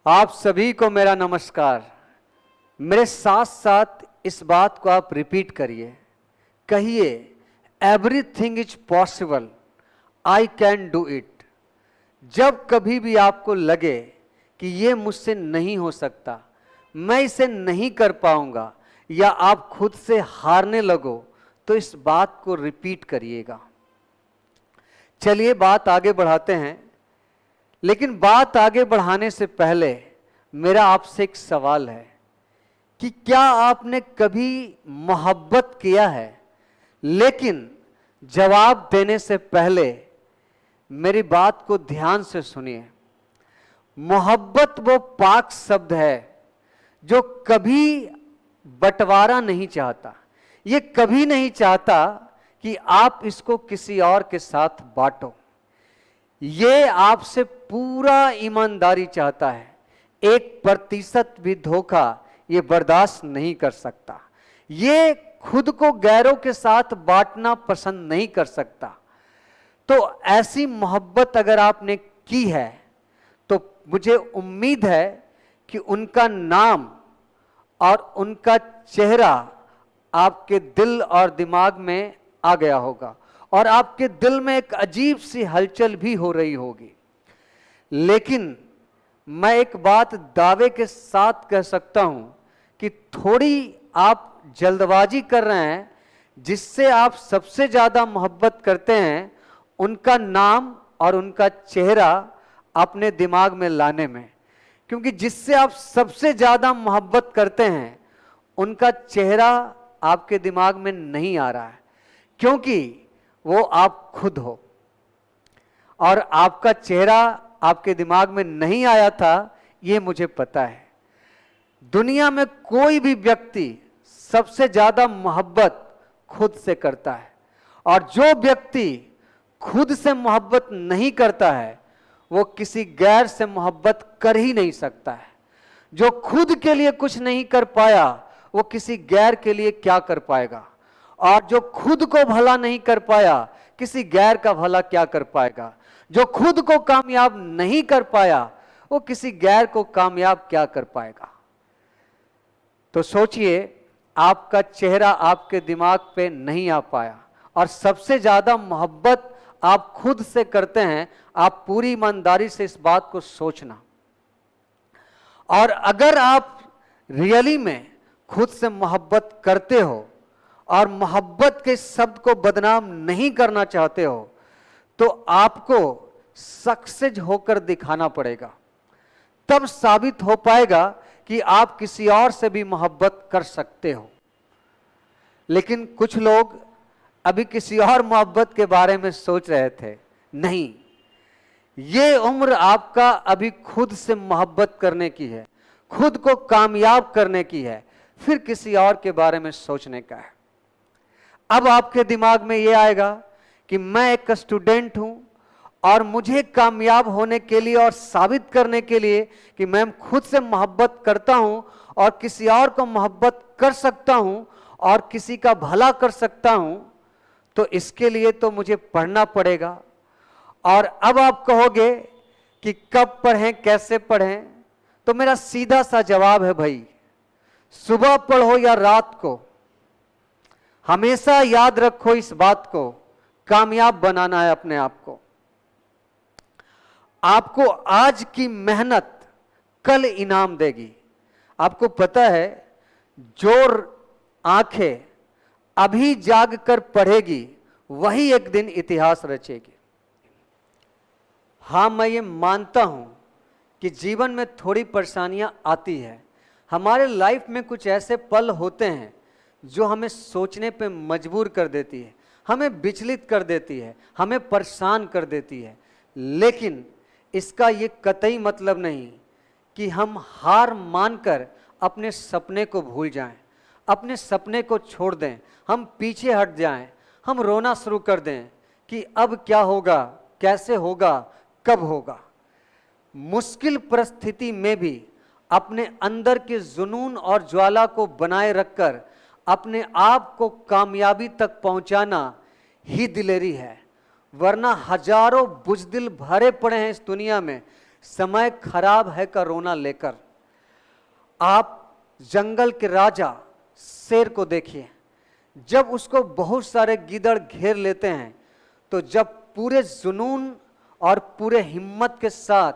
आप सभी को मेरा नमस्कार। मेरे साथ साथ इस बात को आप रिपीट करिए, कहिए everything is possible, I can do it. जब कभी भी आपको लगे कि ये मुझसे नहीं हो सकता, मैं इसे नहीं कर पाऊंगा, या आप खुद से हारने लगो, तो इस बात को रिपीट करिएगा। चलिए बात आगे बढ़ाते हैं, लेकिन बात आगे बढ़ाने से पहले मेरा आपसे एक सवाल है कि क्या आपने कभी मोहब्बत किया है? लेकिन जवाब देने से पहले मेरी बात को ध्यान से सुनिए। मोहब्बत वो पाक शब्द है जो कभी बंटवारा नहीं चाहता। ये कभी नहीं चाहता कि आप इसको किसी और के साथ बांटो। ये आपसे पूरा ईमानदारी चाहता है। 1% भी धोखा ये बर्दाश्त नहीं कर सकता। ये खुद को गैरों के साथ बांटना पसंद नहीं कर सकता। तो ऐसी मोहब्बत अगर आपने की है तो मुझे उम्मीद है कि उनका नाम और उनका चेहरा आपके दिल और दिमाग में आ गया होगा, और आपके दिल में एक अजीब सी हलचल भी हो रही होगी। लेकिन मैं एक बात दावे के साथ कह सकता हूं कि थोड़ी आप जल्दबाजी कर रहे हैं। जिससे आप सबसे ज्यादा मोहब्बत करते हैं उनका नाम और उनका चेहरा अपने दिमाग में लाने में, क्योंकि जिससे आप सबसे ज्यादा मोहब्बत करते हैं उनका चेहरा आपके दिमाग में नहीं आ रहा है, क्योंकि वो आप खुद हो। और आपका चेहरा आपके दिमाग में नहीं आया था, ये मुझे पता है। दुनिया में कोई भी व्यक्ति सबसे ज्यादा मोहब्बत खुद से करता है, और जो व्यक्ति खुद से मोहब्बत नहीं करता है वो किसी गैर से मोहब्बत कर ही नहीं सकता है। जो खुद के लिए कुछ नहीं कर पाया वो किसी गैर के लिए क्या कर पाएगा, और जो खुद को भला नहीं कर पाया किसी गैर का भला क्या कर पाएगा। जो खुद को कामयाब नहीं कर पाया वो किसी गैर को कामयाब क्या कर पाएगा। तो सोचिए, आपका चेहरा आपके दिमाग पे नहीं आ पाया, और सबसे ज्यादा मोहब्बत आप खुद से करते हैं। आप पूरी ईमानदारी से इस बात को सोचना। और अगर आप रियली में खुद से मोहब्बत करते हो और मोहब्बत के शब्द को बदनाम नहीं करना चाहते हो, तो आपको सक्सेस होकर दिखाना पड़ेगा। तब साबित हो पाएगा कि आप किसी और से भी मोहब्बत कर सकते हो। लेकिन कुछ लोग अभी किसी और मोहब्बत के बारे में सोच रहे थे। नहीं, ये उम्र आपका अभी खुद से मोहब्बत करने की है, खुद को कामयाब करने की है, फिर किसी और के बारे में सोचने का है। अब आपके दिमाग में ये आएगा कि मैं एक स्टूडेंट हूं, और मुझे कामयाब होने के लिए और साबित करने के लिए कि मैं खुद से मोहब्बत करता हूं और किसी और को मोहब्बत कर सकता हूं और किसी का भला कर सकता हूं, तो इसके लिए तो मुझे पढ़ना पड़ेगा। और अब आप कहोगे कि कब पढ़ें, कैसे पढ़ें, तो मेरा सीधा सा जवाब है, भाई सुबह पढ़ो या रात को, हमेशा याद रखो इस बात को, कामयाब बनाना है अपने आप को। आपको आज की मेहनत कल इनाम देगी। आपको पता है, जो आंखें अभी जाग कर पढ़ेगी वही एक दिन इतिहास रचेगी। हां, मैं ये मानता हूं कि जीवन में थोड़ी परेशानियां आती है। हमारे लाइफ में कुछ ऐसे पल होते हैं जो हमें सोचने पे मजबूर कर देती है, हमें विचलित कर देती है, हमें परेशान कर देती है। लेकिन इसका ये कतई मतलब नहीं कि हम हार मानकर अपने सपने को भूल जाएं, अपने सपने को छोड़ दें, हम पीछे हट जाएं, हम रोना शुरू कर दें कि अब क्या होगा, कैसे होगा, कब होगा। मुश्किल परिस्थिति में भी अपने अंदर के जुनून और ज्वाला को बनाए रखकर अपने आप को कामयाबी तक पहुंचाना, ही दिलेरी है, वरना हजारों बुजदिल भरे पड़े हैं इस दुनिया में समय खराब है का रोना लेकर। आप जंगल के राजा शेर को देखिए, जब उसको बहुत सारे गीदड़ घेर लेते हैं तो जब पूरे जुनून और पूरे हिम्मत के साथ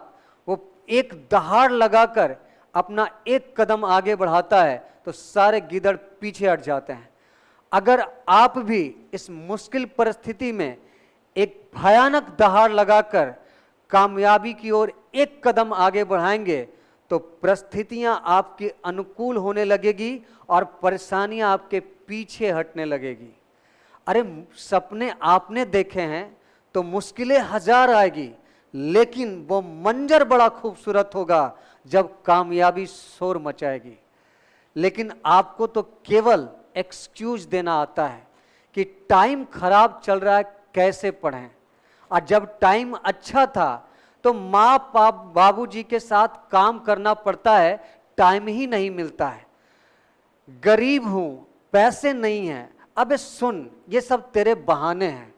वो एक दहाड़ लगाकर अपना एक कदम आगे बढ़ाता है तो सारे गीदड़ पीछे हट जाते हैं। अगर आप भी इस मुश्किल परिस्थिति में एक भयानक दहाड़ लगाकर कामयाबी की ओर एक कदम आगे बढ़ाएंगे तो परिस्थितियां आपके अनुकूल होने लगेगी और परेशानियां आपके पीछे हटने लगेगी। अरे सपने आपने देखे हैं तो मुश्किलें हजार आएगी, लेकिन वो मंजर बड़ा खूबसूरत होगा जब कामयाबी शोर मचाएगी। लेकिन आपको तो केवल एक्सक्यूज देना आता है कि टाइम खराब चल रहा है, कैसे पढ़ें। और जब टाइम अच्छा था तो माँ बाबूजी के साथ काम करना पड़ता है, टाइम ही नहीं मिलता है। गरीब हूं, पैसे नहीं हैं, अबे सुन, ये सब तेरे बहाने हैं।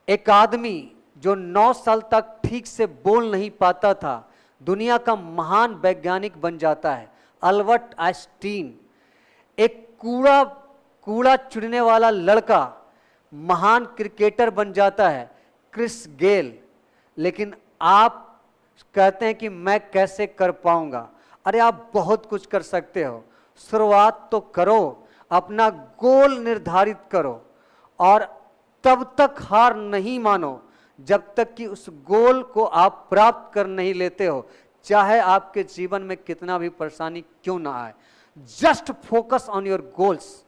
एक आदमी जो 9 साल तक ठीक से बोल नहीं पाता था, दुनिया का महान वैज्ञानिक बन जाता है, अल्बर्ट आइंस्टीन। एक कूड़ा चुनने वाला लड़का महान क्रिकेटर बन जाता है, क्रिस गेल। लेकिन आप कहते हैं कि मैं कैसे कर पाऊंगा। अरे आप बहुत कुछ कर सकते हो, शुरुआत तो करो, अपना गोल निर्धारित करो और तब तक हार नहीं मानो जब तक कि उस गोल को आप प्राप्त कर नहीं लेते हो, चाहे आपके जीवन में कितना भी परेशानी क्यों ना आए। Just focus on your goals.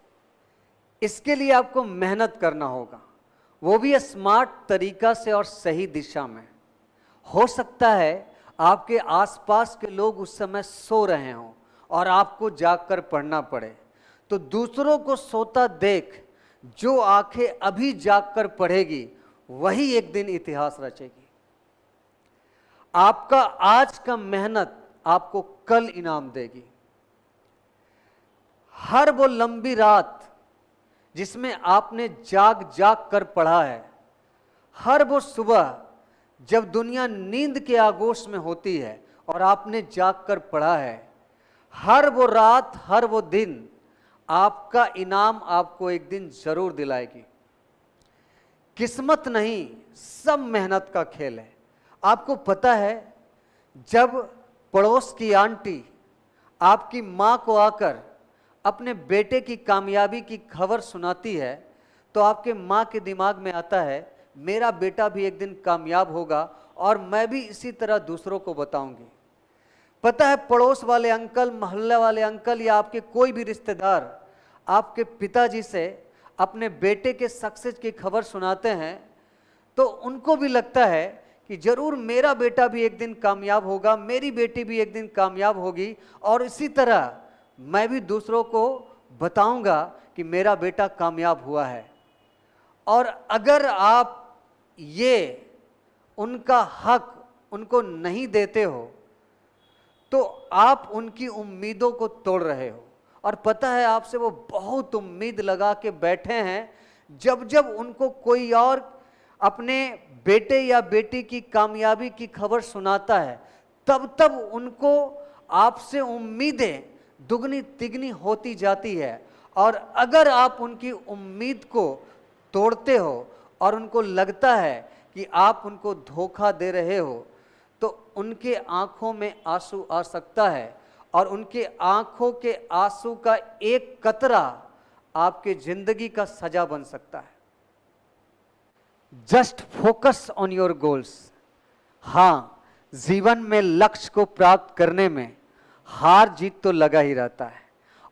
इसके लिए आपको मेहनत करना होगा, वो भी स्मार्ट तरीका से और सही दिशा में। हो सकता है आपके आसपास के लोग उस समय सो रहे हों और आपको जागकर पढ़ना पड़े, तो दूसरों को सोता देख जो आंखें अभी जागकर पढ़ेगी वही एक दिन इतिहास रचेगी। आपका आज का मेहनत आपको कल इनाम देगी। हर वो लंबी रात जिसमें आपने जाग जाग कर पढ़ा है, हर वो सुबह जब दुनिया नींद के आगोश में होती है और आपने जाग कर पढ़ा है, हर वो रात, हर वो दिन आपका इनाम आपको एक दिन जरूर दिलाएगी। किस्मत नहीं, सब मेहनत का खेल है। आपको पता है, जब पड़ोस की आंटी आपकी माँ को आकर अपने बेटे की कामयाबी की खबर सुनाती है तो आपके माँ के दिमाग में आता है मेरा बेटा भी एक दिन कामयाब होगा और मैं भी इसी तरह दूसरों को बताऊंगी। पता है, पड़ोस वाले अंकल, मोहल्ले वाले अंकल या आपके कोई भी रिश्तेदार आपके पिताजी से अपने बेटे के सक्सेस की खबर सुनाते हैं तो उनको भी लगता है कि जरूर मेरा बेटा भी एक दिन कामयाब होगा, मेरी बेटी भी एक दिन कामयाब होगी और इसी तरह मैं भी दूसरों को बताऊंगा कि मेरा बेटा कामयाब हुआ है। और अगर आप ये उनका हक उनको नहीं देते हो तो आप उनकी उम्मीदों को तोड़ रहे हो। और पता है, आपसे वो बहुत उम्मीद लगा के बैठे हैं, जब जब उनको कोई और अपने बेटे या बेटी की कामयाबी की खबर सुनाता है तब तब उनको आपसे उम्मीदें दुगनी तिगनी होती जाती है। और अगर आप उनकी उम्मीद को तोड़ते हो और उनको लगता है कि आप उनको धोखा दे रहे हो तो उनके आंखों में आंसू आ सकता है और उनके आंखों के आंसू का एक कतरा आपके जिंदगी का सजा बन सकता है। Just focus on your goals. हाँ, जीवन में लक्ष्य को प्राप्त करने में हार जीत तो लगा ही रहता है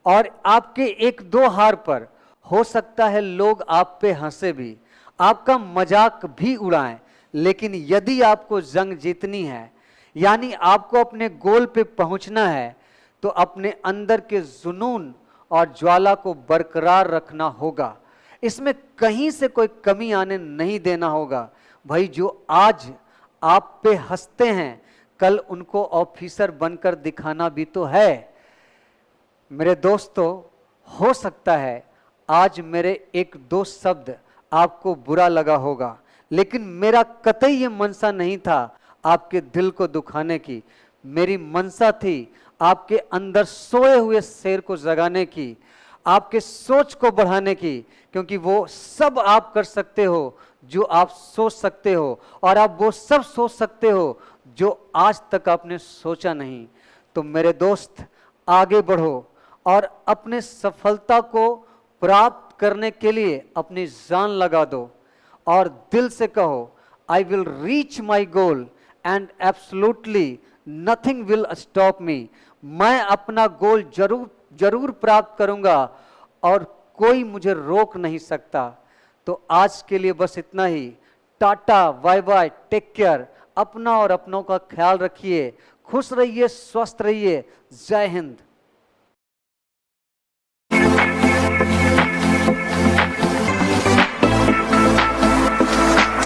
और आपके एक दो हार पर हो सकता है लोग आप पे हंसे भी, आपका मजाक भी उड़ाएं, लेकिन यदि आपको जंग जीतनी है, यानी आपको अपने गोल पे पहुंचना है, तो अपने अंदर के जुनून और ज्वाला को बरकरार रखना होगा। इसमें कहीं से कोई कमी आने नहीं देना होगा। भाई, जो आज आप पे हंसते हैं कल उनको ऑफिसर बनकर दिखाना भी तो है। मेरे दोस्तों, हो सकता है आज मेरे एक दो शब्द आपको बुरा लगा होगा, लेकिन मेरा कतई ये मनसा नहीं था आपके दिल को दुखाने की। मेरी मनसा थी आपके अंदर सोए हुए शेर को जगाने की, आपके सोच को बढ़ाने की, क्योंकि वो सब आप कर सकते हो जो आप सोच सकते हो, और आप वो सब सोच सकते हो जो आज तक आपने सोचा नहीं। तो मेरे दोस्त, आगे बढ़ो और अपने सफलता को प्राप्त करने के लिए अपनी जान लगा दो और दिल से कहो, I will reach my goal and absolutely nothing will stop me. मैं अपना गोल जरूर जरूर प्राप्त करूंगा और कोई मुझे रोक नहीं सकता। तो आज के लिए बस इतना ही। Tata, bye bye, take care. अपना और अपनों का ख्याल रखिए, खुश रहिए, स्वस्थ रहिए। जय हिंद।